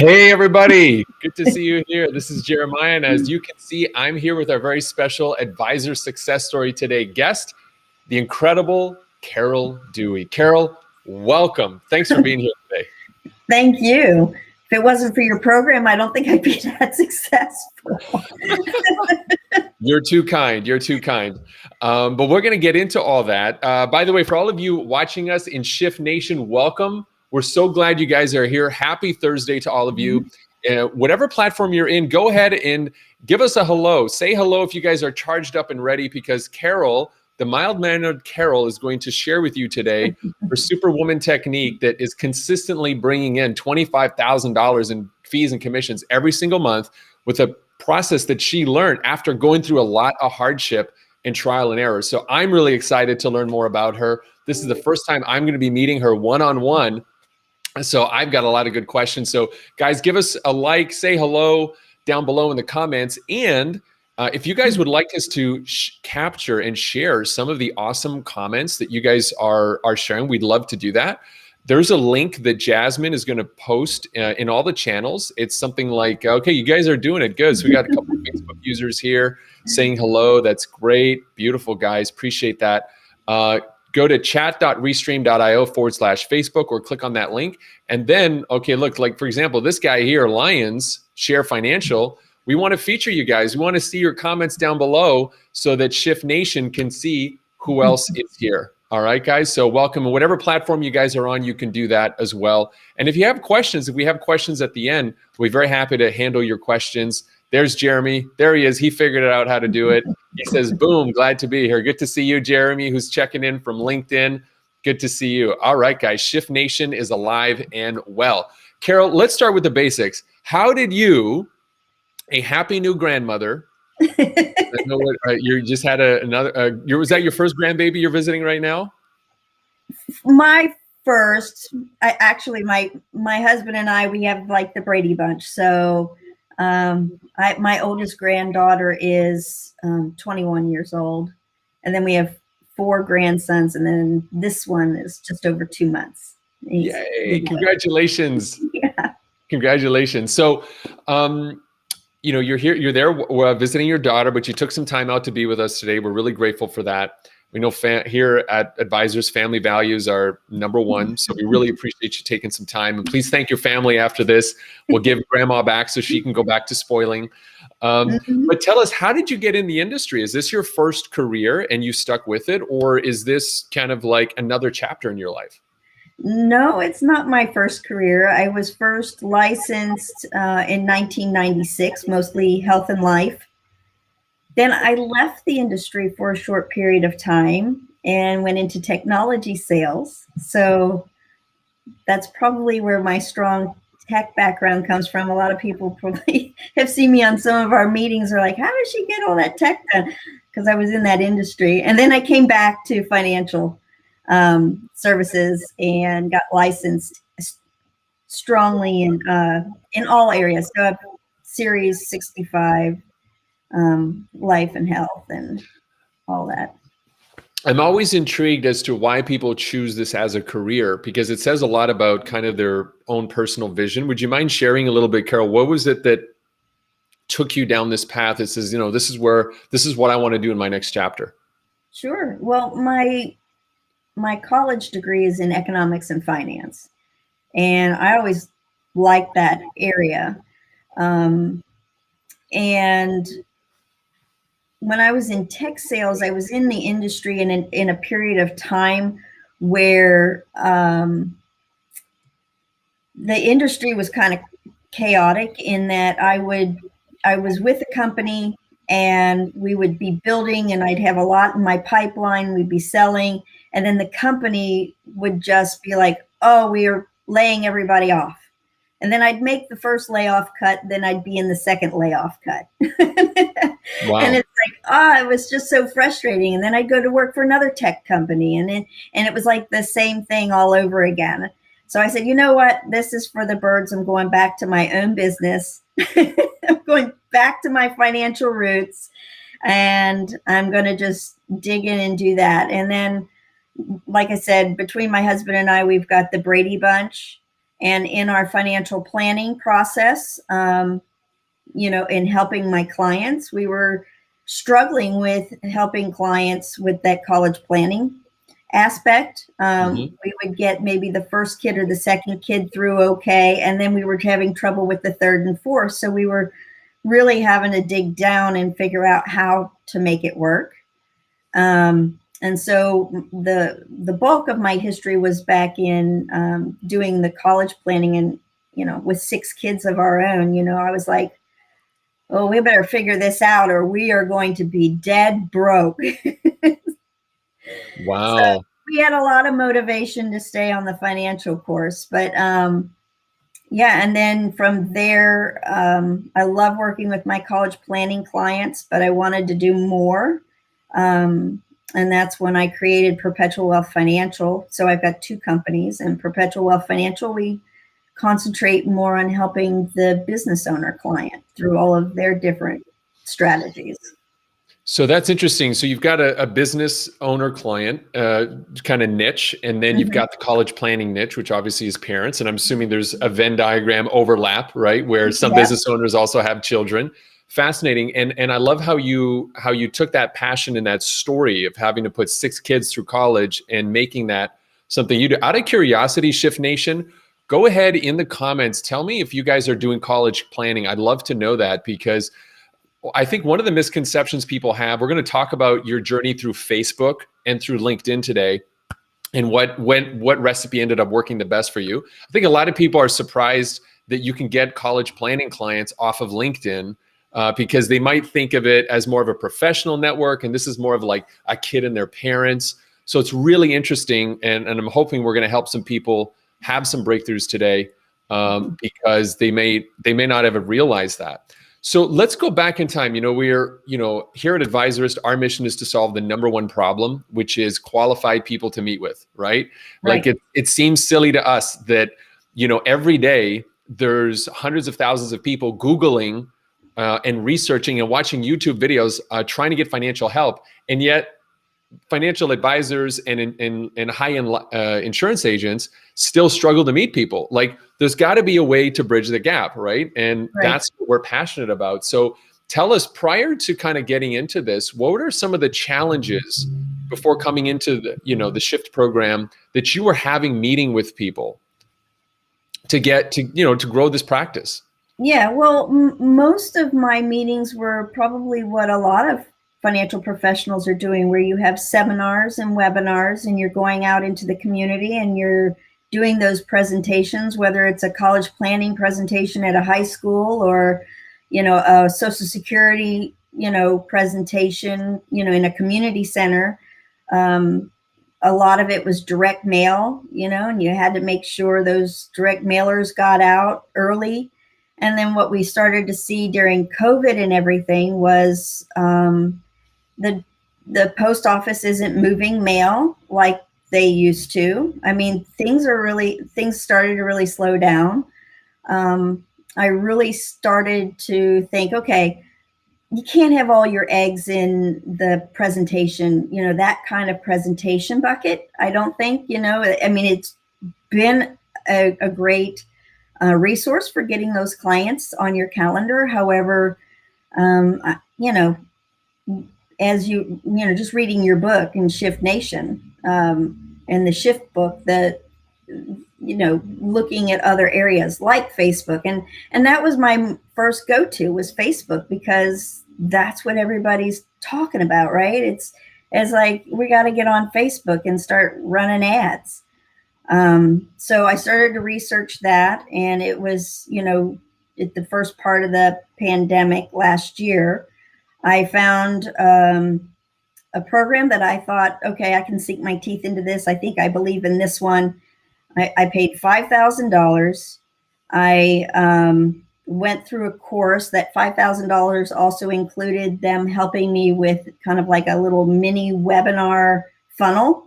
Hey, everybody. Good to see you here. This is Jeremiah. And as you can see, I'm here with our very special advisor success story today guest, the incredible Carol Dewey. Carol, welcome. Thanks for being here today. Thank you. If it wasn't for your program, I don't think I'd be that successful. You're too kind. You're too kind. But we're going to get into all that. By the way, for all of you watching us in Shift Nation, welcome. We're so glad you guys are here. Happy Thursday to all of you. Whatever platform you're in, go ahead and give us a hello. Say hello if you guys are charged up and ready, because Carol, the mild-mannered Carol, is going to share with you today her Superwoman technique that is consistently bringing in $25,000 in fees and commissions every single month with a process that she learned after going through a lot of hardship and trial and error. So I'm really excited to learn more about her. This is the first time I'm going to be meeting her one-on-one. So I've got a lot of good questions. So guys, give us a like, say hello down below in the comments. And if you guys would like us to capture and share some of the awesome comments that you guys are sharing, we'd love to do that. There's a link that Jasmine is going to post in all the channels. It's something like, okay, you guys are doing it good. So we got a couple of Facebook users here saying hello. That's great. Beautiful, guys. Appreciate that. Go to chat.restream.io/Facebook or click on that link. And then, okay, look, like for example, this guy here, Lions, Share Financial, we want to feature you guys. We want to see your comments down below so that Shift Nation can see who else is here. All right, guys. So welcome. And whatever platform you guys are on, you can do that as well. And if you have questions, if we have questions at the end, we're very happy to handle your questions. There's Jeremy. There he is. He figured out how to do it. He says, boom, glad to be here. Good to see you, Jeremy, who's checking in from LinkedIn. Good to see you. All right, guys. Shift Nation is alive and well. Carol, let's start with the basics. How did you, a happy new grandmother, I know what, you just had another, was that your first grandbaby you're visiting right now? My first, my husband and I, we have like the Brady Bunch. So my oldest granddaughter is 21 years old. And then we have 4 grandsons. And then this one is just over 2 months. Yay. Congratulations. Yeah. Congratulations. So, you know, you're there visiting your daughter, but you took some time out to be with us today. We're really grateful for that. We know here at Advisors, family values are #1. So we really appreciate you taking some time. And please thank your family after this. We'll give grandma back so she can go back to spoiling. But tell us, how did you get in the industry? Is this your first career and you stuck with it? Or is this kind of like another chapter in your life? No, it's not my first career. I was first licensed in 1996, mostly health and life. Then I left the industry for a short period of time and went into technology sales. So that's probably where my strong tech background comes from. A lot of people probably have seen me on some of our meetings. Are like, how did she get all that tech done? Because I was in that industry. And then I came back to financial services and got licensed strongly in all areas. So I have Series 65, life and health and all that. I'm always intrigued as to why people choose this as a career, because it says a lot about kind of their own personal vision. Would you mind sharing a little bit, Carol? What was it that took you down this path? It says, you know, this is what I want to do in my next chapter. Sure. Well, my college degree is in economics and finance, and I always liked that area. And when I was in tech sales, I was in the industry in a period of time where the industry was kind of chaotic, in that I was with a company and we would be building, and I'd have a lot in my pipeline. We'd be selling, and then the company would just be like, oh, we are laying everybody off. And then I'd make the first layoff cut, then I'd be in the second layoff cut. Wow. And it's like, it was just so frustrating. And then I'd go to work for another tech company, and it was like the same thing all over again. So I said, you know what? This is for the birds. I'm going back to my own business. I'm going back to my financial roots, and I'm going to just dig in and do that. And then, like I said, between my husband and I, we've got the Brady Bunch. And in our financial planning process, in helping my clients, we were struggling with helping clients with that college planning aspect. We would get maybe the first kid or the second kid through okay, and then we were having trouble with the third and fourth. So we were really having to dig down and figure out how to make it work. And so the bulk of my history was back in doing the college planning, and with 6 kids of our own, I was like, oh, we better figure this out or we are going to be dead broke. Wow. So we had a lot of motivation to stay on the financial course, but yeah. And then from there, I love working with my college planning clients, but I wanted to do more. And that's when I created Perpetual Wealth Financial. So I've got 2 companies, and Perpetual Wealth Financial, we concentrate more on helping the business owner client through all of their different strategies. So that's interesting. So you've got a business owner client kind of niche, and then you've got the college planning niche, which obviously is parents. And I'm assuming there's a Venn diagram overlap, right? Where some business owners also have children. Fascinating. And I love how you took that passion and that story of having to put 6 kids through college and making that something you do. Out of curiosity, Shift Nation, go ahead in the comments. Tell me if you guys are doing college planning. I'd love to know that, because I think one of the misconceptions people have, we're going to talk about your journey through Facebook and through LinkedIn today, and what recipe ended up working the best for you. I think a lot of people are surprised that you can get college planning clients off of LinkedIn, because they might think of it as more of a professional network, and this is more of like a kid and their parents. So it's really interesting, and I'm hoping we're going to help some people have some breakthroughs today, because they may not ever realize that. So let's go back in time. We're here at Advisorist, our mission is to solve the #1 problem, which is qualified people to meet with, right? Like it seems silly to us that every day there's hundreds of thousands of people Googling and researching and watching YouTube videos trying to get financial help, and yet financial advisors and high-end insurance agents still struggle to meet people. Like, there's got to be a way to bridge the gap, right? And that's what we're passionate about. So tell us, prior to kind of getting into this, what are some of the challenges before coming into the Shift program that you were having meeting with people to get to grow this practice? Yeah, well, most of my meetings were probably what a lot of financial professionals are doing, where you have seminars and webinars, and you're going out into the community and you're doing those presentations, whether it's a college planning presentation at a high school or, a Social Security, presentation, in a community center. A lot of it was direct mail, and you had to make sure those direct mailers got out early. And then what we started to see during COVID and everything was the post office isn't moving mail like they used to. I mean, things started to really slow down. I really started to think, okay, you can't have all your eggs in the presentation, that kind of presentation bucket. I don't think, I mean, it's been a great resource for getting those clients on your calendar. However, as just reading your book in Shift Nation, and the Shift book, looking at other areas like Facebook, and that was my first go-to, was Facebook, because that's what everybody's talking about, right? It's like, we got to get on Facebook and start running ads. So I started to research that, and it was, at the first part of the pandemic last year, I found a program that I thought, okay, I can sink my teeth into this. I think I believe in this one. I paid $5,000. I went through a course. That $5,000 also included them helping me with kind of like a little mini webinar funnel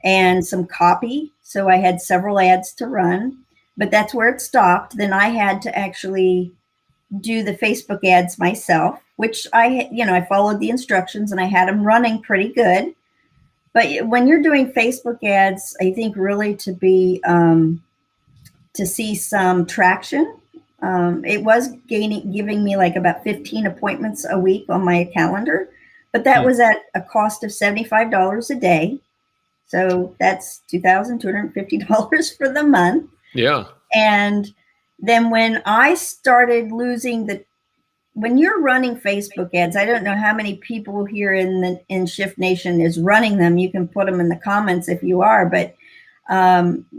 and some copy. So I had several ads to run, but that's where it stopped. Then I had to actually do the Facebook ads myself, which I followed the instructions and I had them running pretty good. But when you're doing Facebook ads, I think really to be to see some traction. It was giving me like about 15 appointments a week on my calendar, but that was at a cost of $75 a day. So that's $2,250 for the month. Yeah. And then when I started losing when you're running Facebook ads, I don't know how many people here in Shift Nation is running them. You can put them in the comments if you are, but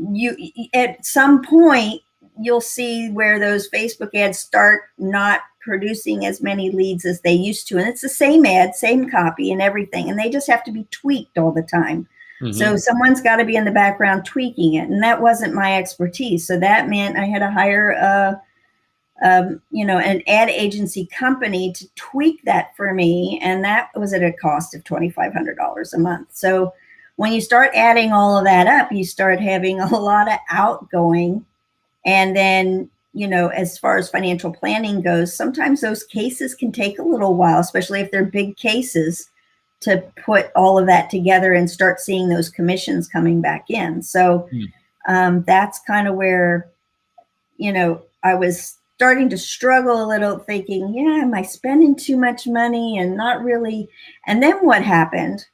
you at some point you'll see where those Facebook ads start not producing as many leads as they used to, and it's the same ad, same copy, and everything, and they just have to be tweaked all the time. So someone's got to be in the background tweaking it, and that wasn't my expertise. So that meant I had to hire an ad agency company to tweak that for me. And that was at a cost of $2,500 a month. So when you start adding all of that up, you start having a lot of outgoing. And then, as far as financial planning goes, sometimes those cases can take a little while, especially if they're big cases, to put all of that together and start seeing those commissions coming back in. So that's kind of where, I was starting to struggle a little, thinking, am I spending too much money and not really? And then what happened?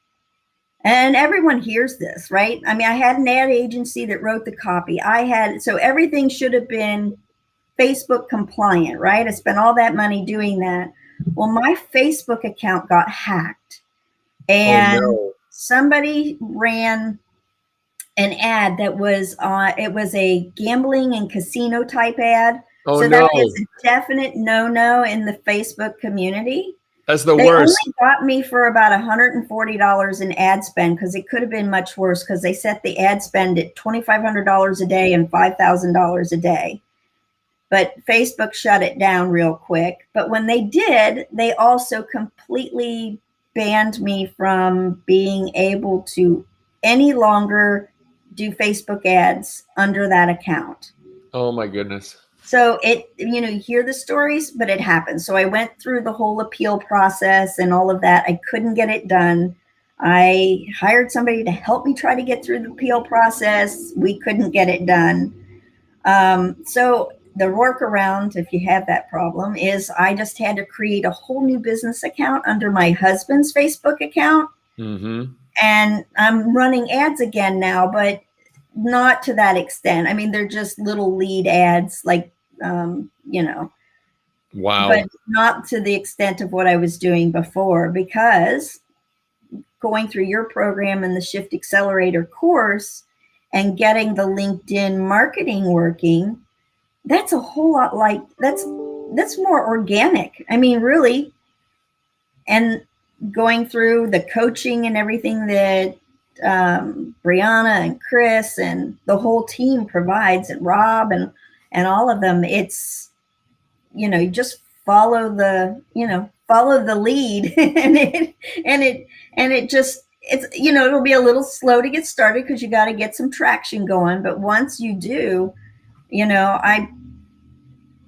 And everyone hears this, right? I mean, I had an ad agency that wrote the copy. So everything should have been Facebook compliant, right? I spent all that money doing that. Well, my Facebook account got hacked, and somebody ran an ad that was it was a gambling and casino type ad. So that is a definite no in the Facebook community. That's the worst. They only got me for about $140 in ad spend, because it could have been much worse, because they set the ad spend at $2,500 a day and $5,000 a day. But Facebook shut it down real quick. But when they did, they also completely banned me from being able to any longer do Facebook ads under that account. Oh my goodness. So you hear the stories, but it happens. So I went through the whole appeal process and all of that. I couldn't get it done. I hired somebody to help me try to get through the appeal process. We couldn't get it done. So the workaround, if you have that problem, is I just had to create a whole new business account under my husband's Facebook account. And I'm running ads again now, but not to that extent. I mean, they're just little lead ads, like, Wow. But not to the extent of what I was doing before, because going through your program and the Shift Accelerator course and getting the LinkedIn marketing working, that's a whole lot that's more organic. I mean, really. And going through the coaching and everything that Brianna and Chris and the whole team provides, and Rob and all of them, it's, you just follow the lead and it just, it's, it'll be a little slow to get started because you got to get some traction going. But once you do,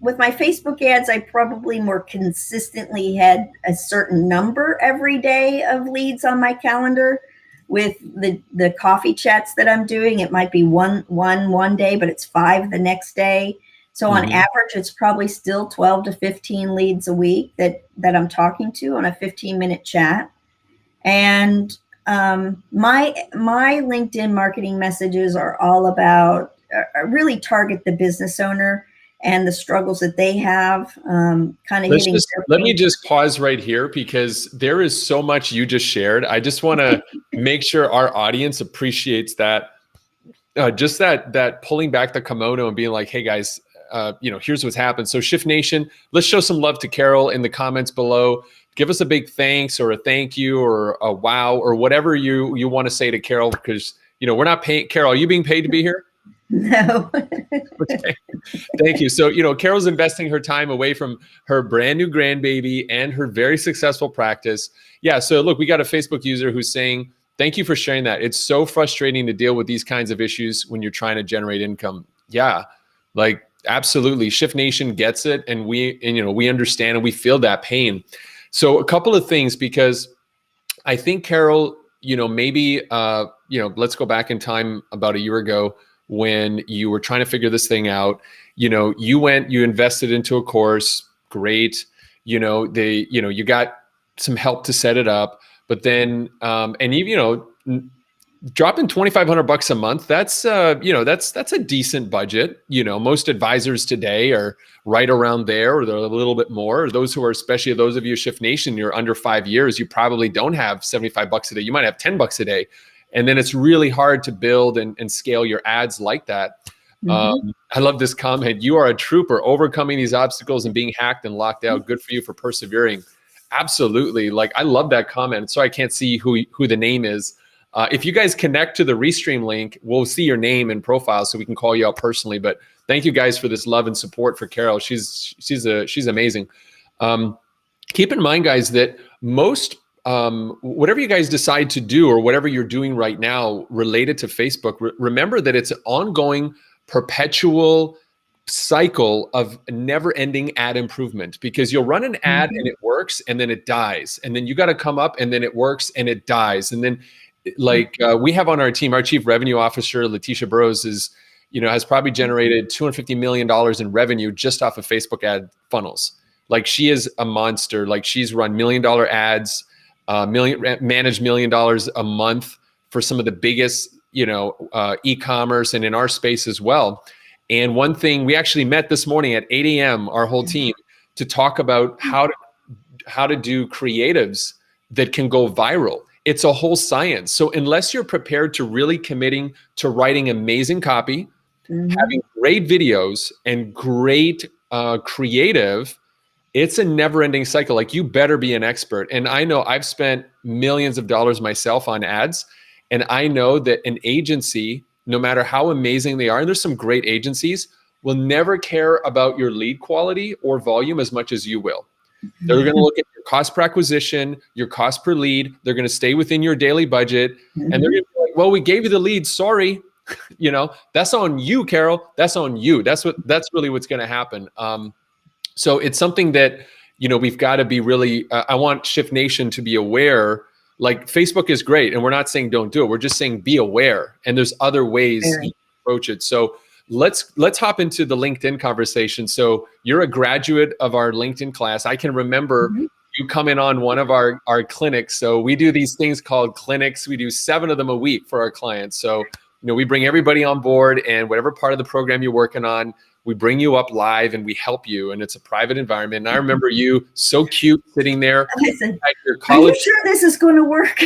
with my Facebook ads, I probably more consistently had a certain number every day of leads on my calendar. With the coffee chats that I'm doing, it might be one day, but it's 5 the next day. So on average, it's probably still 12 to 15 leads a week that I'm talking to on a 15-minute chat. And my LinkedIn marketing messages are all about really target the business owner and the struggles that they have, kind of hitting. Let me just pause right here, because there is so much you just shared. I just want to make sure our audience appreciates that, just that pulling back the kimono and being like, hey guys, here's what's happened. So Shift Nation, let's show some love to Carol in the comments below. Give us a big thanks or a thank you or a wow or whatever you want to say to Carol, because we're not paying. Carol, are you being paid to be here? No. Okay. Thank you. So, Carol's investing her time away from her brand new grandbaby and her very successful practice. Yeah. So look, we got a Facebook user who's saying, thank you for sharing that. It's so frustrating to deal with these kinds of issues when you're trying to generate income. Yeah. Like, absolutely. Shift Nation gets it. And we understand and we feel that pain. So a couple of things, because I think Carol, maybe, let's go back in time about a year ago. when you were trying to figure this thing out. You invested into a course, great. You got some help to set it up, but then, and even, dropping $2,500 a month, that's a decent budget. Most advisors today are right around there, or they're a little bit more. Or those who are, especially those of you Shift Nation, you're under 5 years, you probably don't have $75 a day. You might have $10 a day. And then it's really hard to build and scale your ads like that. I love this comment. You are a trooper, overcoming these obstacles and being hacked and locked out. Good for you for persevering. Absolutely. Like, I love that comment. So I can't see who the name is. If you guys connect to the Restream link, we'll see your name and profile so we can call you out personally. But thank you guys for this love and support for Carol. She's amazing. Keep in mind, guys, that most whatever you guys decide to do, or whatever you're doing right now related to Facebook, remember that it's an ongoing, perpetual cycle of never-ending ad improvement, because you'll run an ad and it works and then it dies, and then you got to come up and then it works and it dies, and then we have on our team, our chief revenue officer, Letitia Burrows, has probably generated $250 million in revenue just off of Facebook ad funnels. Like, she is a monster. Like, she's run $1 million ads, managed $1 million a month for some of the biggest, e-commerce, and in our space as well. And one thing, we actually met this morning at 8 a.m., our whole team, to talk about how to do creatives that can go viral. It's a whole science. So unless you're prepared to really committing to writing amazing copy, having great videos and great creative, it's a never-ending cycle. Like, you better be an expert. And I know I've spent millions of dollars myself on ads, and I know that an agency, no matter how amazing they are, and there's some great agencies, will never care about your lead quality or volume as much as you will. They're going to look at your cost per acquisition, your cost per lead. They're going to stay within your daily budget. And they're going to be like, well, we gave you the lead. Sorry. That's on you, Carol. That's on you. That's really what's going to happen. So it's something that, we've got to be really, I want Shift Nation to be aware. Like, Facebook is great, and we're not saying don't do it. We're just saying be aware. And there's other ways you approach it. So let's hop into the LinkedIn conversation. So you're a graduate of our LinkedIn class. I can remember you coming on one of our clinics. So we do these things called clinics. We do 7 of them a week for our clients. So, we bring everybody on board, and whatever part of the program you're working on, we bring you up live and we help you. And it's a private environment. And I remember you so cute sitting there. Listen, at your college. Are you sure this is going to work?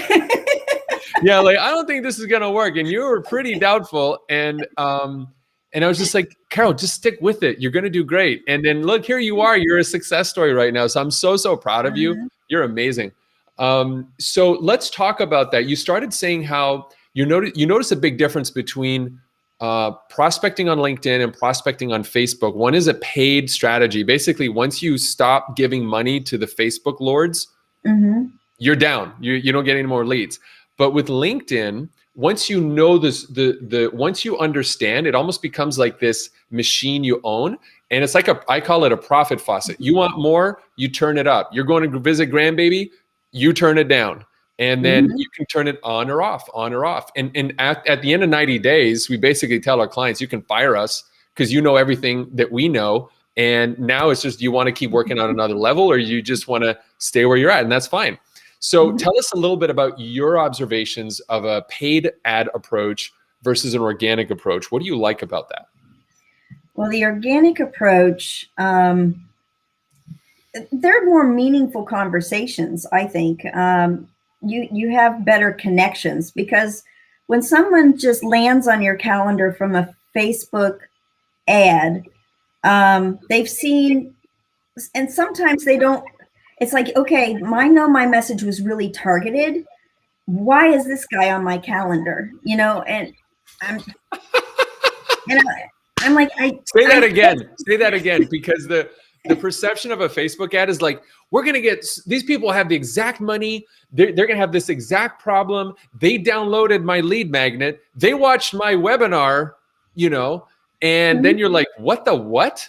Yeah, like, I don't think this is going to work. And you were pretty doubtful. And I was just like, Carol, just stick with it. You're going to do great. And then look, here you are. You're a success story right now. So I'm so proud of you. You're amazing. So let's talk about that. You started saying how you notice a big difference between prospecting on LinkedIn and prospecting on Facebook. One is a paid strategy. Basically, once you stop giving money to the Facebook lords, you're down. You don't get any more leads. But with LinkedIn, once you know this, once you understand, it almost becomes like this machine you own. And it's like I call it a profit faucet. You want more, you turn it up. You're going to visit grandbaby, you turn it down. And then you can turn it on or off, on or off. And at the end of 90 days, we basically tell our clients, you can fire us because you know everything that we know. And now it's just, do you want to keep working on another level, or you just want to stay where you're at? And that's fine. So tell us a little bit about your observations of a paid ad approach versus an organic approach. What do you like about that? Well, the organic approach, they're more meaningful conversations, I think. You have better connections, because when someone just lands on your calendar from a Facebook ad, they've seen, and sometimes they don't, it's like, okay, I know my message was really targeted. Why is this guy on my calendar? And I'm like, say that again, because the perception of a Facebook ad is like, we're going to get, these people have the exact money. They're going to have this exact problem. They downloaded my lead magnet. They watched my webinar, and then you're like, what the what?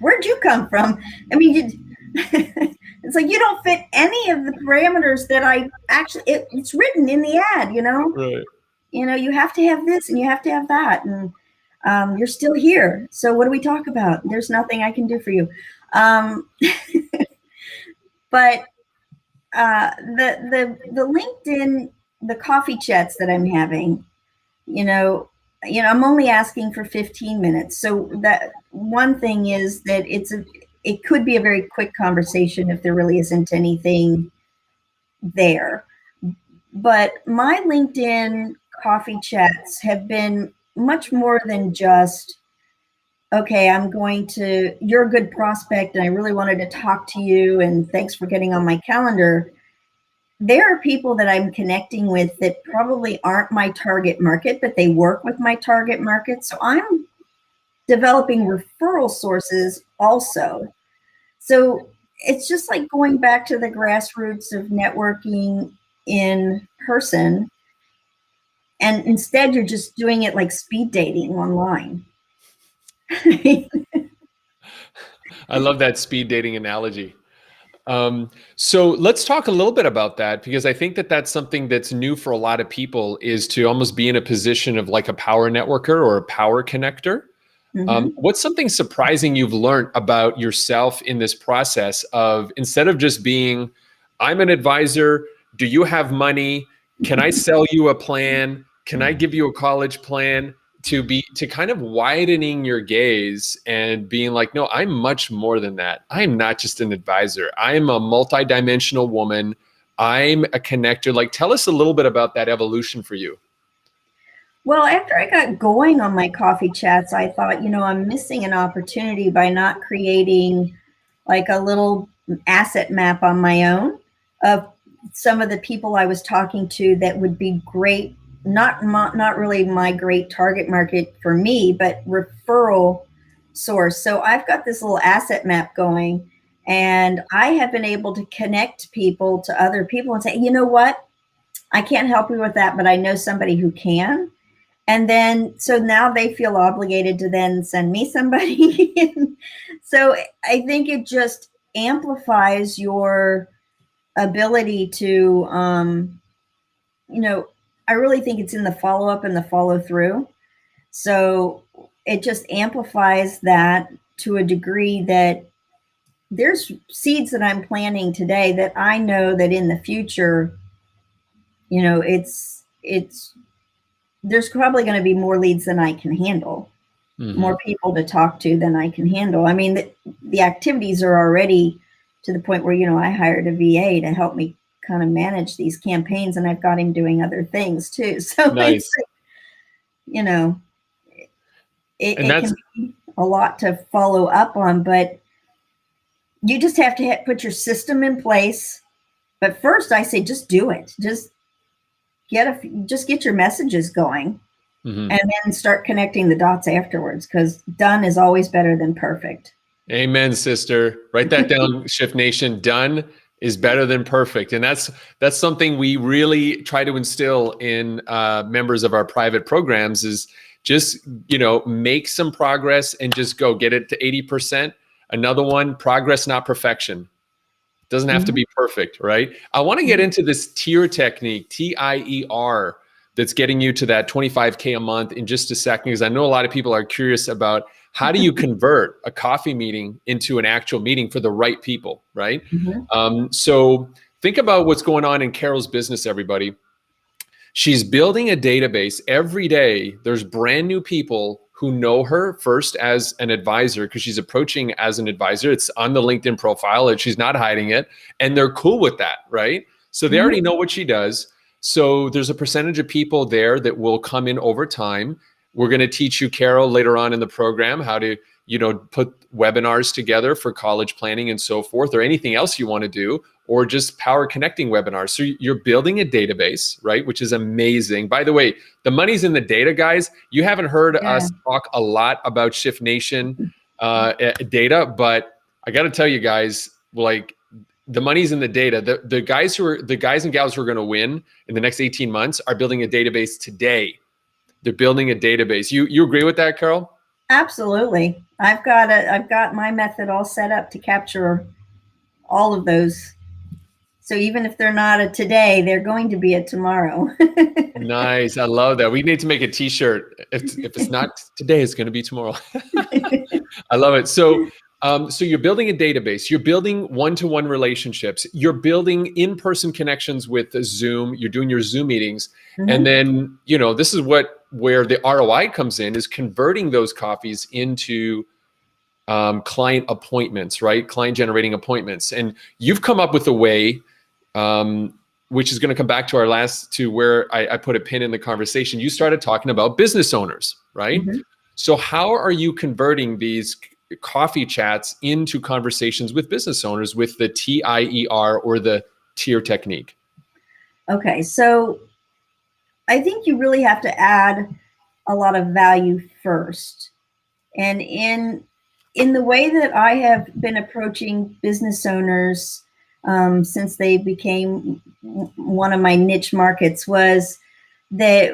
Where'd you come from? I mean, it's like, you don't fit any of the parameters that I actually, it's written in the ad, Right. you have to have this and you have to have that. And you're still here. So what do we talk about? There's nothing I can do for you. But the LinkedIn, the coffee chats that I'm having, I'm only asking for 15 minutes. So that one thing is that it could be a very quick conversation if there really isn't anything there. But my LinkedIn coffee chats have been much more than just, okay, you're a good prospect and I really wanted to talk to you and thanks for getting on my calendar. There are people that I'm connecting with that probably aren't my target market, but they work with my target market. So I'm developing referral sources also. So it's just like going back to the grassroots of networking in person. And instead, you're just doing it like speed dating online. I love that speed dating analogy. So let's talk a little bit about that, because I think that that's something that's new for a lot of people, is to almost be in a position of like a power networker or a power connector. What's something surprising you've learned about yourself in this process of, instead of just being, I'm an advisor, do you have money? Can I sell you a plan? Can I give you a college plan? To kind of widening your gaze and being like, no, I'm much more than that. I'm not just an advisor. I'm a multidimensional woman. I'm a connector. Like, tell us a little bit about that evolution for you. Well, after I got going on my coffee chats, I thought, I'm missing an opportunity by not creating like a little asset map on my own of some of the people I was talking to that would be great. Not really my great target market for me, but referral source. So I've got this little asset map going, and I have been able to connect people to other people and say, you know what? I can't help you with that, but I know somebody who can. And then, so now they feel obligated to then send me somebody. So I think it just amplifies your ability to, I really think it's in the follow-up and the follow-through. So it just amplifies that to a degree that there's seeds that I'm planting today that I know that in the future, there's probably going to be more leads than I can handle, more people to talk to than I can handle. I mean, the activities are already to the point where, I hired a VA to help me kind of manage these campaigns, and I've got him doing other things too. So nice. It can be a lot to follow up on, but you just have to put your system in place. But first I say, just do it. Just get your messages going, and then start connecting the dots afterwards, because done is always better than perfect. Amen, sister. Write that down, Shift Nation. Done is better than perfect. And that's something we really try to instill in members of our private programs, is just, make some progress and just go get it to 80%. Another one, progress, not perfection. Doesn't have to be perfect, right? I want to get into this tier technique, TIER, that's getting you to that 25K a month in just a second, because I know a lot of people are curious about how do you convert a coffee meeting into an actual meeting for the right people, right? So think about what's going on in Carol's business, everybody. She's building a database every day. There's brand new people who know her first as an advisor, because she's approaching as an advisor. It's on the LinkedIn profile and she's not hiding it. And they're cool with that, right? So they already know what she does. So there's a percentage of people there that will come in over time. We're going to teach you, Carol, later on in the program, how to, put webinars together for college planning and so forth, or anything else you want to do, or just power connecting webinars. So you're building a database, right? Which is amazing. By the way, the money's in the data, guys. You haven't heard us talk a lot about Shift Nation data, but I got to tell you guys, like, the money's in the data. The guys and gals who are going to win in the next 18 months are building a database today. They're building a database. You agree with that, Carol? Absolutely. I've got my method all set up to capture all of those So even if they're not a today, they're going to be a tomorrow. Nice. I love that. We need to make a t-shirt. If it's not today, it's going to be tomorrow. I love it. So, so you're building a database, you're building one-to-one relationships, you're building in-person connections with Zoom, you're doing your Zoom meetings. And then, this is where the ROI comes in, is converting those coffees into client appointments, right? Client generating appointments. And you've come up with a way, which is going to come back to where I put a pin in the conversation. You started talking about business owners, right? So how are you converting these coffee chats into conversations with business owners with the TIER or the tier technique? Okay, so I think you really have to add a lot of value first. And in the way that I have been approaching business owners since they became one of my niche markets, was that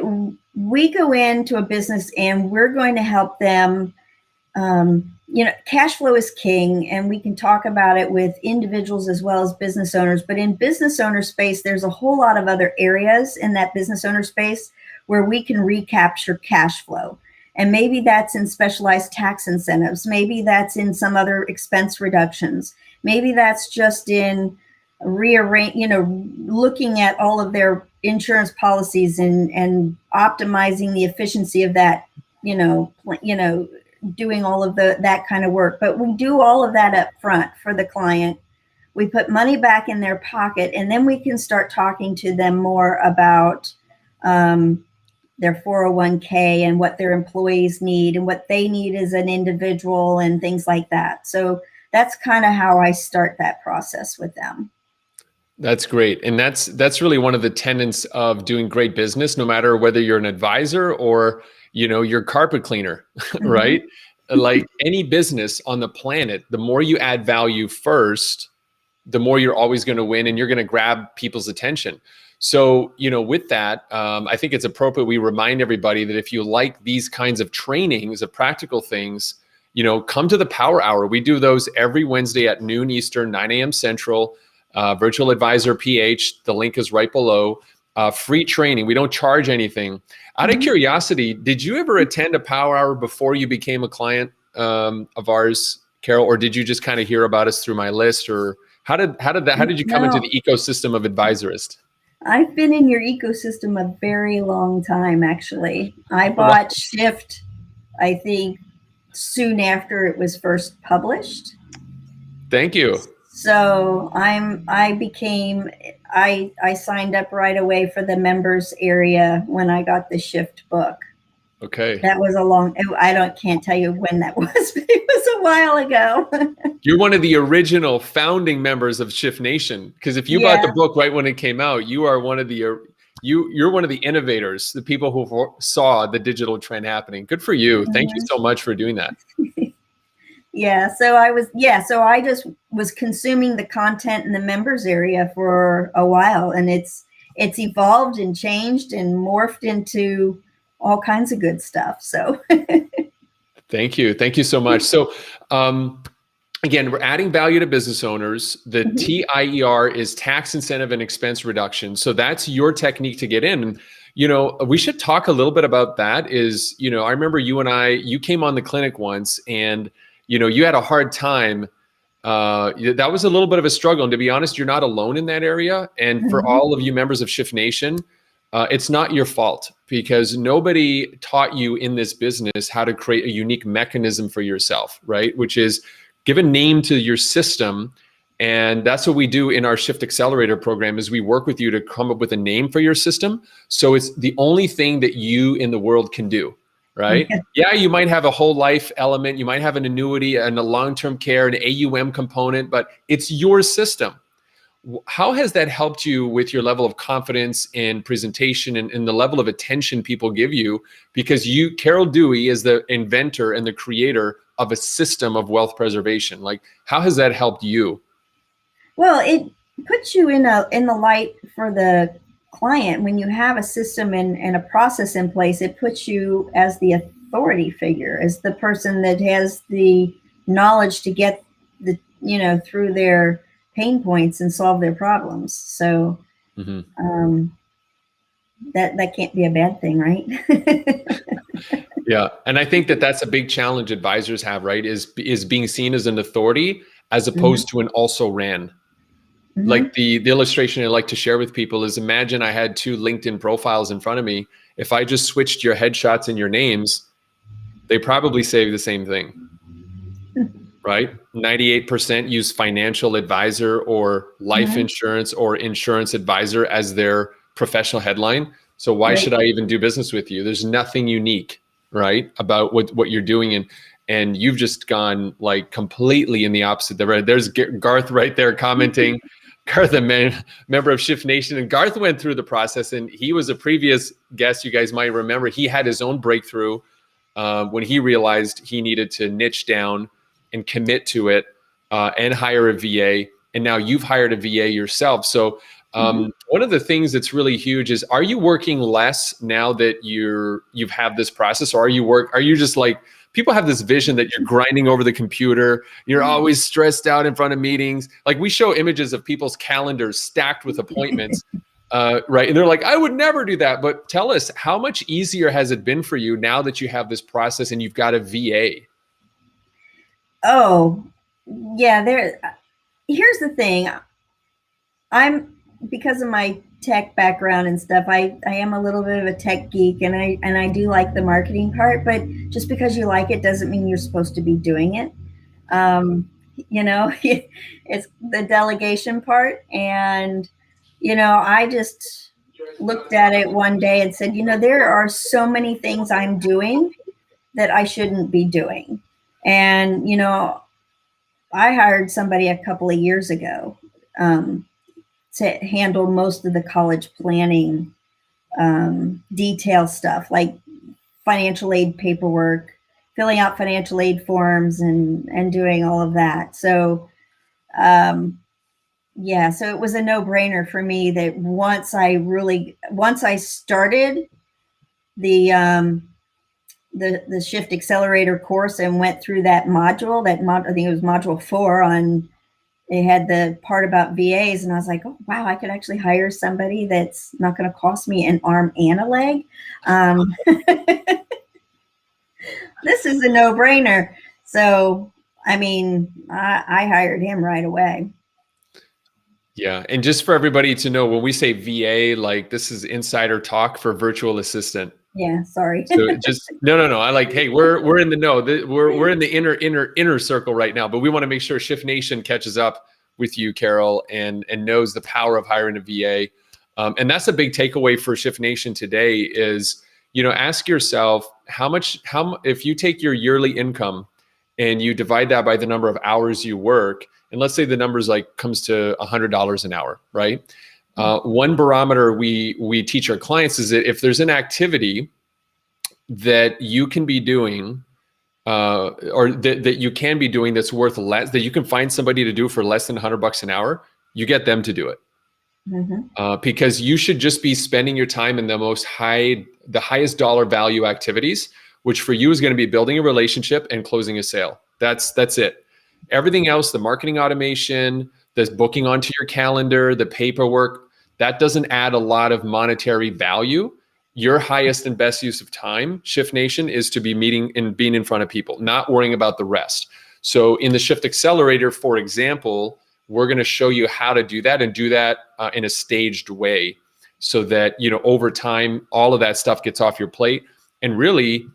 we go into a business and we're going to help them. Cash flow is king, and we can talk about it with individuals as well as business owners. But in business owner space, there's a whole lot of other areas in that business owner space where we can recapture cash flow. And maybe that's in specialized tax incentives. Maybe that's in some other expense reductions. Maybe that's just in looking at all of their insurance policies and optimizing the efficiency of that, doing all of that kind of work. But we do all of that up front for the client. We put money back in their pocket, and then we can start talking to them more about their 401k and what their employees need and what they need as an individual and things like that. So that's kind of how I start that process with them. That's great. And that's really one of the tenets of doing great business, no matter whether you're an advisor or, you're carpet cleaner, right? Like any business on the planet, the more you add value first, the more you're always going to win, and you're going to grab people's attention. So, with that, I think it's appropriate we remind everybody that if you like these kinds of trainings, of practical things, come to the Power Hour. We do those every Wednesday at noon Eastern, 9 a.m. Central. Virtual Advisor PH. The link is right below. Free training. We don't charge anything. Out of curiosity, did you ever attend a Power Hour before you became a client of ours, Carol, or did you just kind of hear about us through my list, or how did you come into the ecosystem of Advisorist? I've been in your ecosystem a very long time, actually. I bought Shift, I think, soon after it was first published. Thank you. So I signed up right away for the members area when I got the Shift book. Okay. That was can't tell you when that was, but it was a while ago. You're one of the original founding members of Shift Nation, because if you bought the book right when it came out, you are one of the you're one of the innovators, the people who saw the digital trend happening. Good for you. Thank you so much for doing that. So I just was consuming the content in the members area for a while, and it's evolved and changed and morphed into all kinds of good stuff. So thank you so much. So again, we're adding value to business owners. The TIER is tax incentive and expense reduction. So that's your technique to get in. We should talk a little bit about that. I remember you came on the clinic once, and you had a hard time. That was a little bit of a struggle. And to be honest, you're not alone in that area. And for all of you members of Shift Nation, it's not your fault, because nobody taught you in this business how to create a unique mechanism for yourself, right? Which is give a name to your system. And that's what we do in our Shift Accelerator program, is we work with you to come up with a name for your system. So it's the only thing that you in the world can do. Right? Yeah, you might have a whole life element. You might have an annuity and a long-term care, an AUM component, but it's your system. How has that helped you with your level of confidence in presentation and the level of attention people give you? Because Carol Dewey, is the inventor and the creator of a system of wealth preservation. Like, how has that helped you? Well, it puts you in the light for the client. When you have a system and a process in place, it puts you as the authority figure, as the person that has the knowledge to get through their pain points and solve their problems. So that can't be a bad thing, right? Yeah. And I think that that's a big challenge advisors have, right? Is being seen as an authority as opposed to an also ran. Like the illustration I like to share with people is, imagine I had two LinkedIn profiles in front of me. If I just switched your headshots and your names, they probably say the same thing, right? 98% use financial advisor or life insurance or insurance advisor as their professional headline. So why should I even do business with you? There's nothing unique, right, about what you're doing. And you've just gone like completely in the opposite direction. There's Garth right there commenting. Garth, a member of Shift Nation. And Garth went through the process, and he was a previous guest. You guys might remember he had his own breakthrough when he realized he needed to niche down and commit to it and hire a VA. And now you've hired a VA yourself. So one of the things that's really huge is, are you working less now that you've had this process, or are you just like, people have this vision that you're grinding over the computer, you're always stressed out in front of meetings. Like, we show images of people's calendars stacked with appointments, right? And they're like, I would never do that. But tell us, how much easier has it been for you now that you have this process and you've got a VA? Oh, yeah. Here's the thing. Because of my tech background and stuff, I am a little bit of a tech geek, and I do like the marketing part, but just because you like it doesn't mean you're supposed to be doing it. It's the delegation part. And, I just looked at it one day and said, there are so many things I'm doing that I shouldn't be doing. And, I hired somebody a couple of years ago to handle most of the college planning detail stuff, like financial aid paperwork, filling out financial aid forms, and doing all of that. So, so it was a no-brainer for me that once I started the Shift Accelerator course and went through that module, I think it was module 4 on. They had the part about VAs, and I was like, oh, wow, I could actually hire somebody that's not going to cost me an arm and a leg. This is a no-brainer. So, I hired him right away. Yeah. And just for everybody to know, when we say VA, like, this is insider talk for virtual assistant. Yeah, sorry. So just no. I like, hey, we're in the know. We're in the inner circle right now, but we want to make sure Shift Nation catches up with you, Carol, and knows the power of hiring a VA. And that's a big takeaway for Shift Nation today is, ask yourself if you take your yearly income and you divide that by the number of hours you work, and let's say the numbers comes to $100 an hour, right? One barometer we teach our clients is that if there's an activity that you can be doing, or that you can be doing that's worth less, that you can find somebody to do for less than $100 an hour, you get them to do it. Because you should just be spending your time in the highest dollar value activities, which for you is going to be building a relationship and closing a sale. That's it. Everything else, the marketing automation, the booking onto your calendar, the paperwork, that doesn't add a lot of monetary value. Your highest and best use of time, Shift Nation, is to be meeting and being in front of people, not worrying about the rest. So in the Shift Accelerator, for example, we're going to show you how to do that, and do that in a staged way, so that, over time, all of that stuff gets off your plate. And really,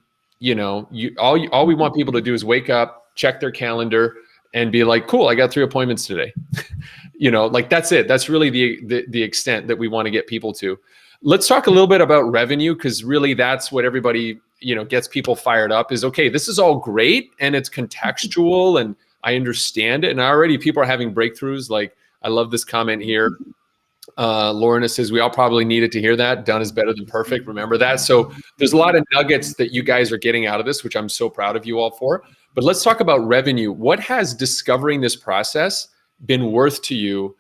all we want people to do is wake up, check their calendar, and be like, cool, I got 3 appointments today. That's it. That's really the extent that we want to get people to. Let's talk a little bit about revenue, because really that's what everybody, gets people fired up is, okay, this is all great and it's contextual and I understand it. And already people are having breakthroughs. Like, I love this comment here. Lorna says, we all probably needed to hear that. Done is better than perfect. Remember that. So there's a lot of nuggets that you guys are getting out of this, which I'm so proud of you all for. But let's talk about revenue. What has discovering this process been worth to you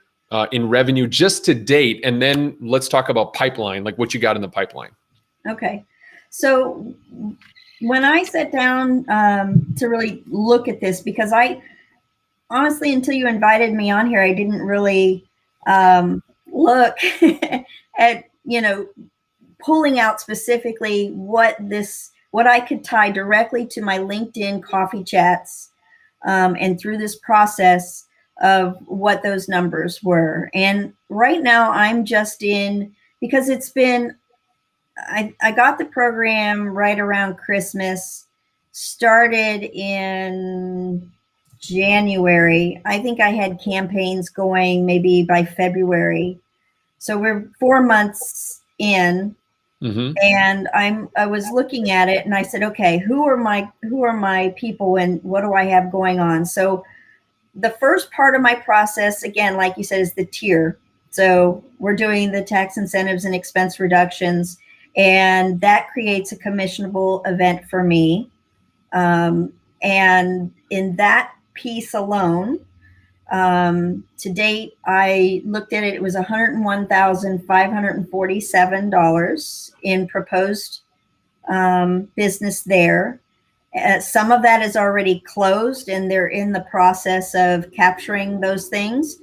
in revenue just to date? And then let's talk about pipeline, like what you got in the pipeline. Okay. So when I sat down to really look at this, because honestly, until you invited me on here, I didn't really look at, pulling out specifically what I could tie directly to my LinkedIn coffee chats, and through this process of what those numbers were. And right now I'm just because it's been, I got the program right around Christmas, started in January. I think I had campaigns going maybe by February. So we're 4 months in. Mm-hmm. And I was looking at it and I said, okay, who are my people and what do I have going on? So the first part of my process, again, like you said, is the tier. So we're doing the tax incentives and expense reductions, and that creates a commissionable event for me. And in that piece alone, to date, I looked at it, it was $101,547 in proposed business there. Some of that is already closed and they're in the process of capturing those things.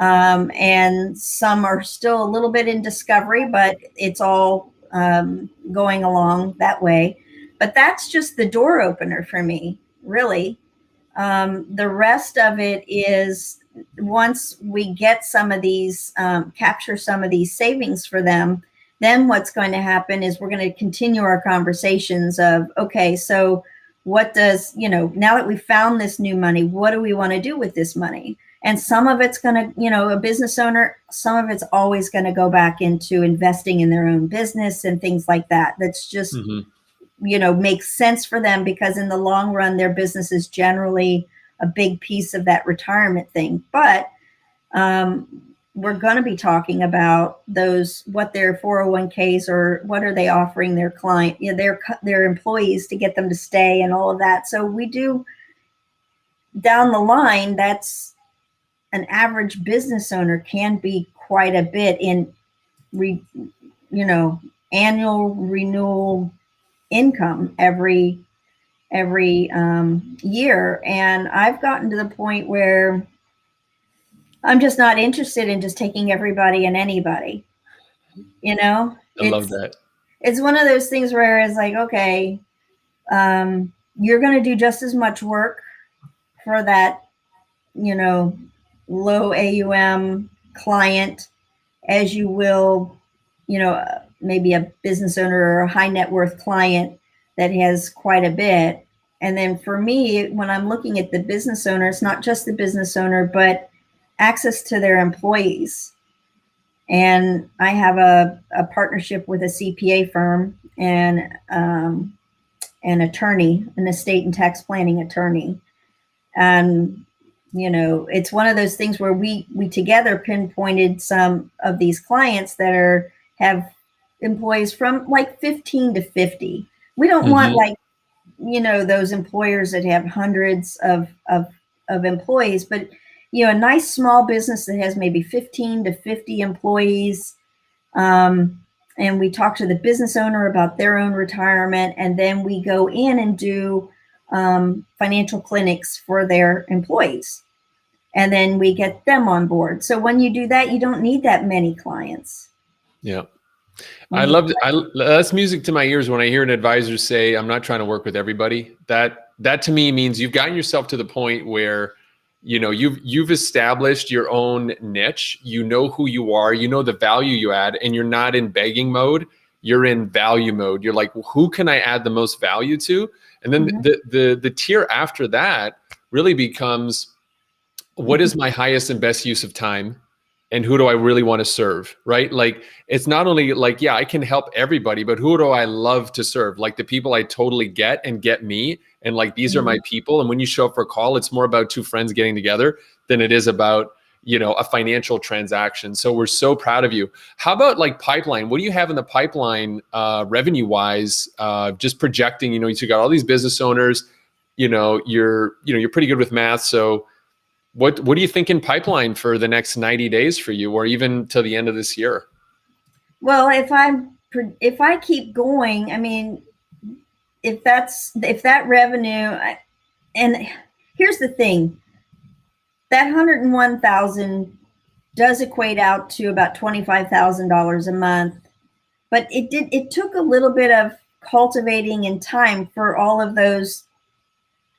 And some are still a little bit in discovery, but it's all going along that way. But that's just the door opener for me, really. The rest of it is, once we get some of these, capture some of these savings for them, then what's going to happen is we're going to continue our conversations of, okay, so what does, now that we found this new money, what do we want to do with this money? And some of it's going to, a business owner, some of it's always going to go back into investing in their own business and things like that. That's just, makes sense for them, because in the long run, their business is generally a big piece of that retirement thing. But we're going to be talking about those, what their 401ks, or what are they offering their client, their employees, to get them to stay and all of that. So we do, down the line, that's an average business owner can be quite a bit in annual renewal income every year. And I've gotten to the point where I'm just not interested in just taking everybody and anybody. I love that. It's one of those things where it's like, okay, you're going to do just as much work for that, low AUM client as you will, maybe a business owner or a high net worth client that has quite a bit. And then for me, when I'm looking at the business owner, it's not just the business owner, but access to their employees. And I have a partnership with a CPA firm and an attorney, an estate and tax planning attorney. And, it's one of those things where we together pinpointed some of these clients that have employees from like 15 to 50. We don't want like, those employers that have hundreds of employees, but a nice small business that has maybe 15 to 50 employees. And we talk to the business owner about their own retirement. And then we go in and do financial clinics for their employees. And then we get them on board. So when you do that, you don't need that many clients. Yeah. I love it. That's music to my ears when I hear an advisor say, I'm not trying to work with everybody. That to me means you've gotten yourself to the point where, you've established your own niche, who you are, the value you add, and you're not in begging mode. You're in value mode. You're like, well, who can I add the most value to? And then the tier after that really becomes, what is my highest and best use of time? And who do I really want to serve, right? Like, it's not only like, yeah, I can help everybody, but who do I love to serve? Like the people I totally get and get me. And like, these are my people. And when you show up for a call, it's more about two friends getting together than it is about, a financial transaction. So we're so proud of you. How about like pipeline? What do you have in the pipeline revenue wise? Just projecting, you got all these business owners, you're pretty good with math. So what do you think in pipeline for the next 90 days for you, or even to the end of this year? Well, if I keep going, I mean, if that revenue, and here's the thing, that 101,000 does equate out to about $25,000 a month. But it took a little bit of cultivating and time for all of those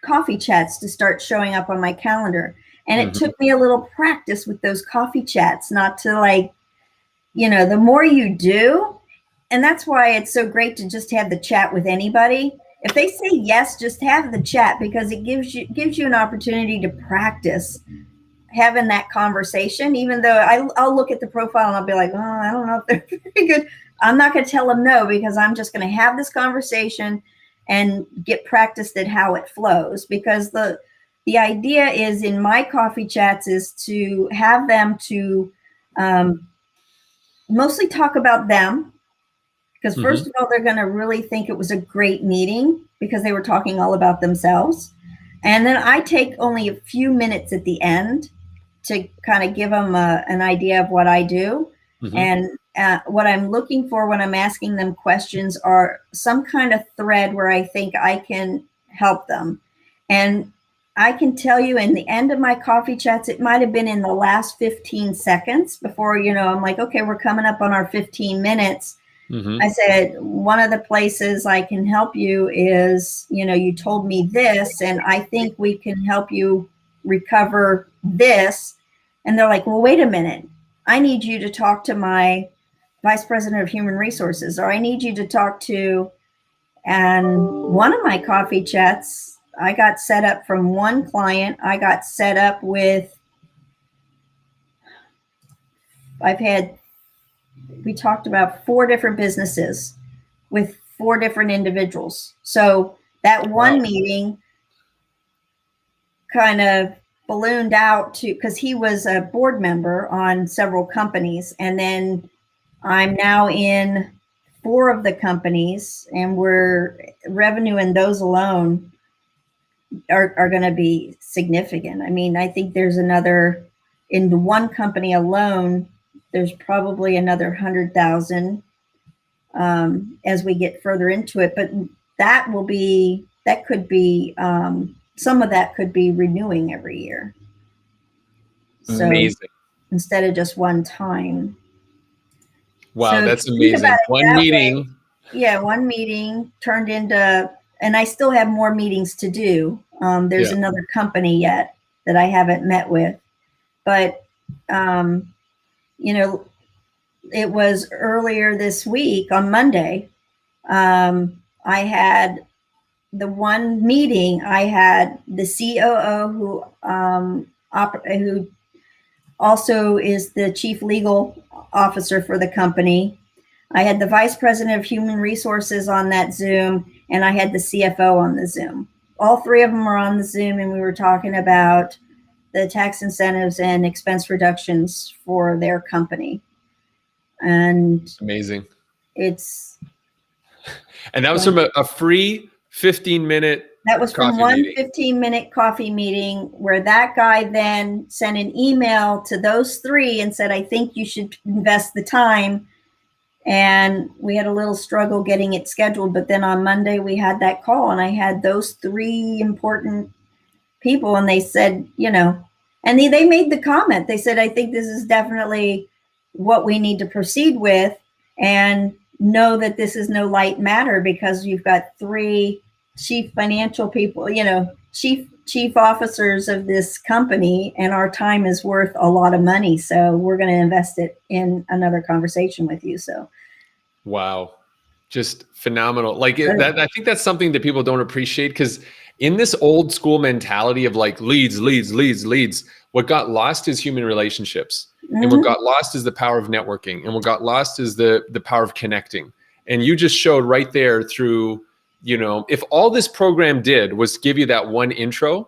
coffee chats to start showing up on my calendar. And it took me a little practice with those coffee chats, not to like, the more you do, and that's why it's so great to just have the chat with anybody. If they say yes, just have the chat, because it gives you an opportunity to practice having that conversation. Even though I'll look at the profile and I'll be like, oh, I don't know if they're very good. I'm not going to tell them no, because I'm just going to have this conversation and get practiced at how it flows. Because the idea is, in my coffee chats, is to have them to mostly talk about them. Because first of all, they're going to really think it was a great meeting because they were talking all about themselves. And then I take only a few minutes at the end to kind of give them an idea of what I do. And what I'm looking for when I'm asking them questions are some kind of thread where I think I can help them. And I can tell you, in the end of my coffee chats, it might have been in the last 15 seconds before, I'm like, okay, we're coming up on our 15 minutes. I said, one of the places I can help you is, you told me this, and I think we can help you recover this. And they're like, well, wait a minute. I need you to talk to my vice president of human resources, or I need you to talk to, and one of my coffee chats, I got set up from one client. I got set up with, we talked about 4 different businesses with 4 different individuals. So that one meeting kind of ballooned out to, because he was a board member on several companies. And then I'm now in 4 of the companies, and we're revenue in those alone are going to be significant. I mean, I think there's another, in the one company alone, there's probably another 100,000 as we get further into it. But that could be, some of that could be renewing every year. So amazing. Instead of just one time. Wow, so that's amazing. One meeting. One meeting turned into, and I still have more meetings to do. There's another company yet that I haven't met with, but it was earlier this week on Monday. I had the one meeting. I had the COO who also is the chief legal officer for the company. I had the vice president of human resources on that Zoom, and I had the CFO on the Zoom. All 3 of them were on the Zoom, and we were talking about the tax incentives and expense reductions for their company. And amazing. And that was from a free 15-minute. That was from one 15-minute coffee meeting, where that guy then sent an email to those 3 and said, I think you should invest the time. And we had a little struggle getting it scheduled. But then on Monday, we had that call, and I had those 3 important people, and they said, and they made the comment. They said, I think this is definitely what we need to proceed with, and know that this is no light matter, because you've got 3 chief financial people, chief officers of this company, and our time is worth a lot of money. So we're going to invest it in another conversation with you. So, wow, just phenomenal. Like I think that's something that people don't appreciate, because in this old school mentality of like leads, what got lost is human relationships. And what got lost is the power of networking. And what got lost is the power of connecting. And you just showed right there through, if all this program did was give you that one intro,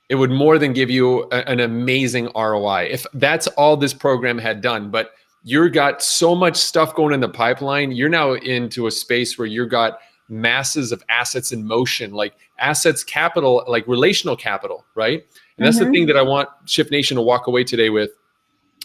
it would more than give you an amazing ROI. If that's all this program had done, but you've got so much stuff going in the pipeline, you're now into a space where you've got masses of assets in motion, like assets capital, like relational capital, right? And that's the thing that I want Shift Nation to walk away today with,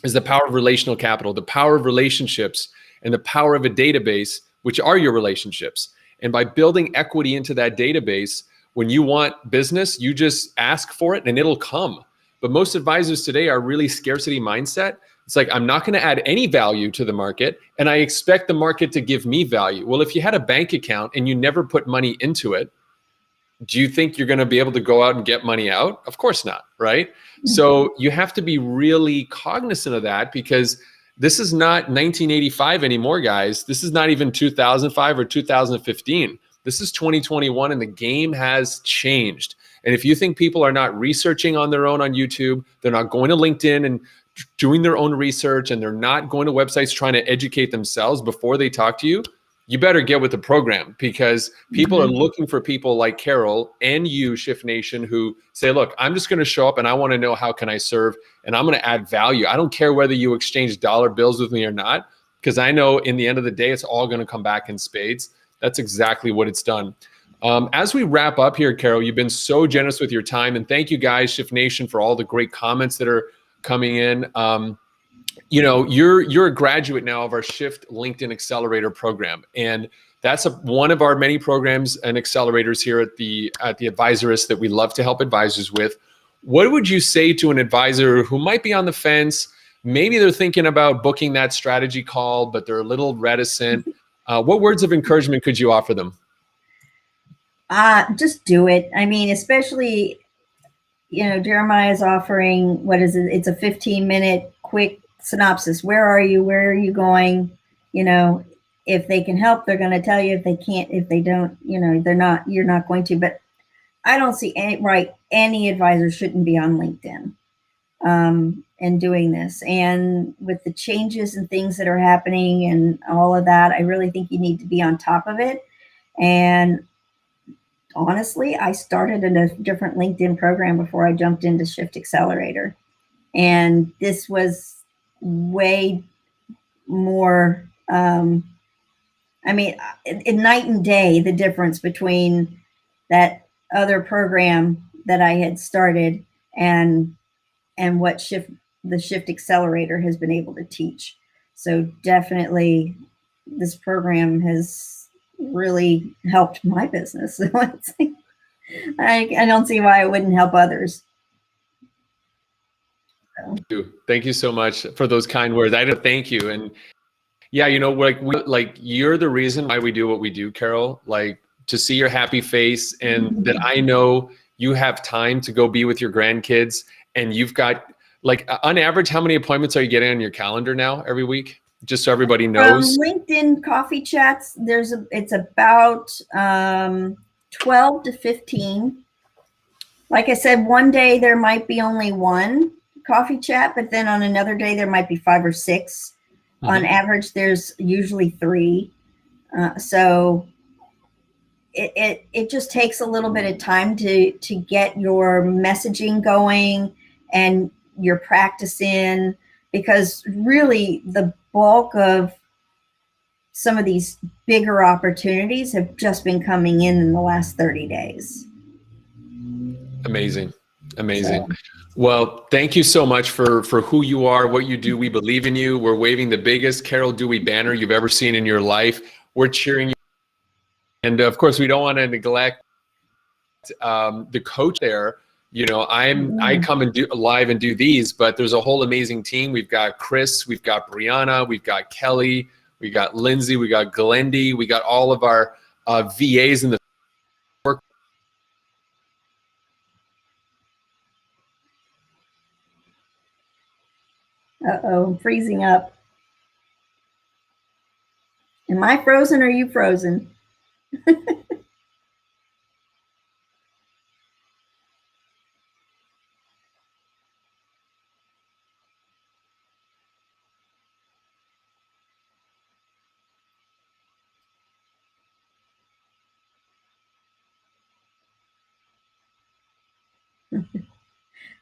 is the power of relational capital, the power of relationships, and the power of a database, which are your relationships. And by building equity into that database, when you want business, you just ask for it and it'll come. But most advisors today are really scarcity mindset. It's like, I'm not going to add any value to the market, and I expect the market to give me value. Well, if you had a bank account and you never put money into it, do you think you're going to be able to go out and get money out? Of course not, right? So you have to be really cognizant of that, because this is not 1985 anymore, guys. This is not even 2005 or 2015. This is 2021, and the game has changed. And if you think people are not researching on their own on YouTube, they're not going to LinkedIn and doing their own research, and they're not going to websites trying to educate themselves before they talk to you, you better get with the program, because people are looking for people like Carol and you, Shift Nation, who say, look, I'm just going to show up and I want to know how can I serve, and I'm going to add value. I don't care whether you exchange dollar bills with me or not, because I know in the end of the day, it's all going to come back in spades. That's exactly what it's done. As we wrap up here, Carol, you've been so generous with your time, and thank you guys, Shift Nation, for all the great comments that are coming in. You know, you're a graduate now of our Shift LinkedIn Accelerator program, and that's one of our many programs and accelerators here at the Advisorist that we love to help advisors with. What would you say to an advisor who might be on the fence? Maybe they're thinking about booking that strategy call, but they're a little reticent. What words of encouragement could you offer them? Just do it. I mean, especially, you know, Jeremiah is offering, what is it? It's a 15-minute quick synopsis. Where are you? Where are you going? You know, if they can help, they're going to tell you. If they can't, if they don't, you know, you're not going to. But I don't see any advisor shouldn't be on LinkedIn and doing this. And with the changes and things that are happening and all of that, I really think you need to be on top of it. And honestly, I started in a different LinkedIn program before I jumped into Shift Accelerator. And this was way more, I mean, in night and day, the difference between that other program that I had started and what the Shift Accelerator has been able to teach. So definitely this program has really helped my business. So I don't see why it wouldn't help others. So. Thank you so much for those kind words. I don't thank you. And yeah, you know, like you're the reason why we do what we do, Carol. Like, to see your happy face, and that I know you have time to go be with your grandkids, and you've got, like, on average, how many appointments are you getting on your calendar now every week? Just so everybody knows. LinkedIn coffee chats, it's about 12 to 15. Like I said, one day there might be only one coffee chat, but then on another day there might be 5 or 6. On average, there's usually 3. So it just takes a little bit of time to get your messaging going and your practice in, because really the bulk of some of these bigger opportunities have just been coming in the last 30 days. Amazing. Amazing. So. Well, thank you so much for who you are, what you do. We believe in you. We're waving the biggest Carol Dewey banner you've ever seen in your life. We're cheering you. And of course, we don't want to neglect the coach there. You know, I come and do live and do these, but there's a whole amazing team. We've got Chris, we've got Brianna, we've got Kelly, we got Lindsay, we got Glendy, we got all of our VAs in the work. Uh-oh, I'm freezing up. Am I frozen or are you frozen?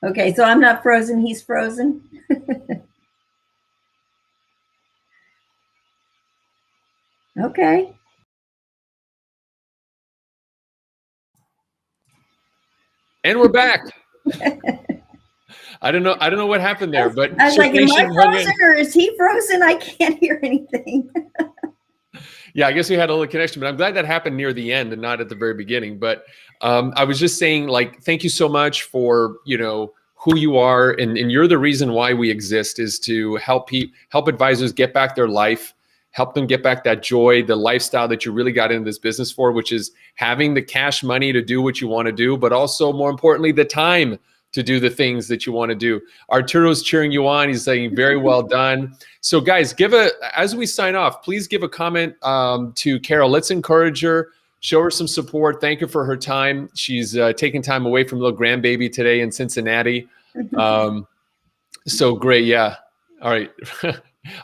Okay, so I'm not frozen, he's frozen. Okay. And we're back. I don't know what happened there, but I was like, am I frozen or is he frozen? I can't hear anything. Yeah, I guess we had a little connection, but I'm glad that happened near the end and not at the very beginning. But I was just saying, like, thank you so much for, you know, who you are, and you're the reason why we exist, is to help advisors get back their life, help them get back that joy, the lifestyle that you really got into this business for, which is having the cash money to do what you want to do, but also more importantly, the time to do the things that you want to do. Arturo's cheering you on. He's saying, very well done. So guys, as we sign off, please give a comment to Carol. Let's encourage her, show her some support. Thank her for her time. She's taking time away from little grandbaby today in Cincinnati. So great. Yeah. All right.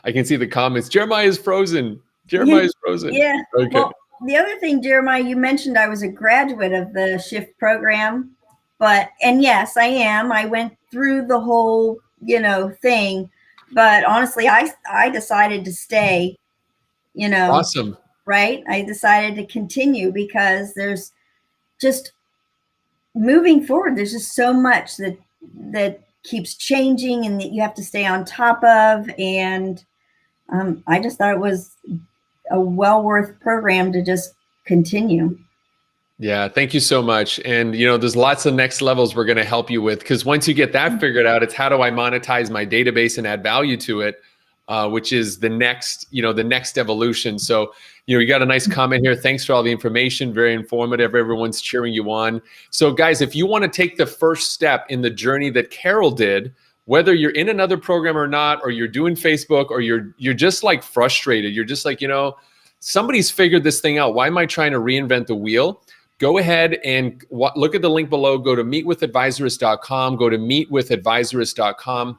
I can see the comments. Jeremiah is frozen. Jeremiah is frozen. Yeah. Okay. Well, the other thing, Jeremiah, you mentioned I was a graduate of the Shift program. And yes, I am. I went through the whole, thing, but honestly, I decided to stay, Awesome. Right. I decided to continue because there's just moving forward. There's just so much that keeps changing and that you have to stay on top of. And I just thought it was a well worth program to just continue. Yeah, thank you so much. And, there's lots of next levels we're going to help you with, because once you get that figured out, it's how do I monetize my database and add value to it, which is the next evolution. So, you got a nice comment here. Thanks for all the information. Very informative. Everyone's cheering you on. So guys, if you want to take the first step in the journey that Carol did, whether you're in another program or not, or you're doing Facebook, or you're just like frustrated, you're just like, somebody's figured this thing out. Why am I trying to reinvent the wheel? Go ahead and look at the link below. Go to meetwithadvisorist.com. Go to meetwithadvisorist.com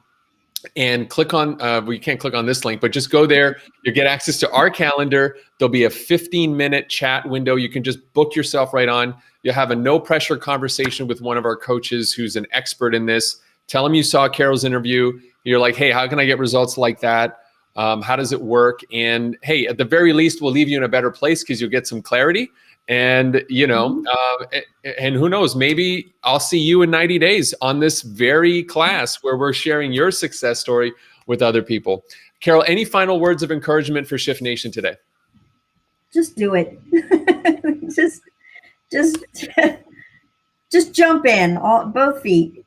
and click on, you can't click on this link, but just go there. You'll get access to our calendar. There'll be a 15-minute chat window. You can just book yourself right on. You'll have a no pressure conversation with one of our coaches who's an expert in this. Tell them you saw Carol's interview. You're like, hey, how can I get results like that? How does it work? And hey, at the very least, we'll leave you in a better place because you'll get some clarity. And, and who knows, maybe I'll see you in 90 days on this very class where we're sharing your success story with other people. Carol, any final words of encouragement for Shift Nation today? Just do it. just jump in, both feet.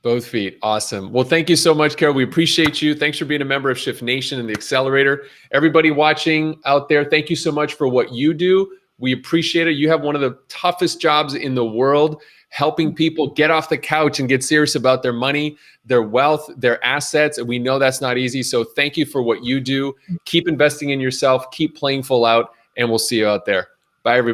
Both feet. Awesome. Well, thank you so much, Carol. We appreciate you. Thanks for being a member of Shift Nation and the Accelerator. Everybody watching out there, thank you so much for what you do. We appreciate it. You have one of the toughest jobs in the world, helping people get off the couch and get serious about their money, their wealth, their assets. And we know that's not easy. So thank you for what you do. Keep investing in yourself. Keep playing full out. And we'll see you out there. Bye, everybody.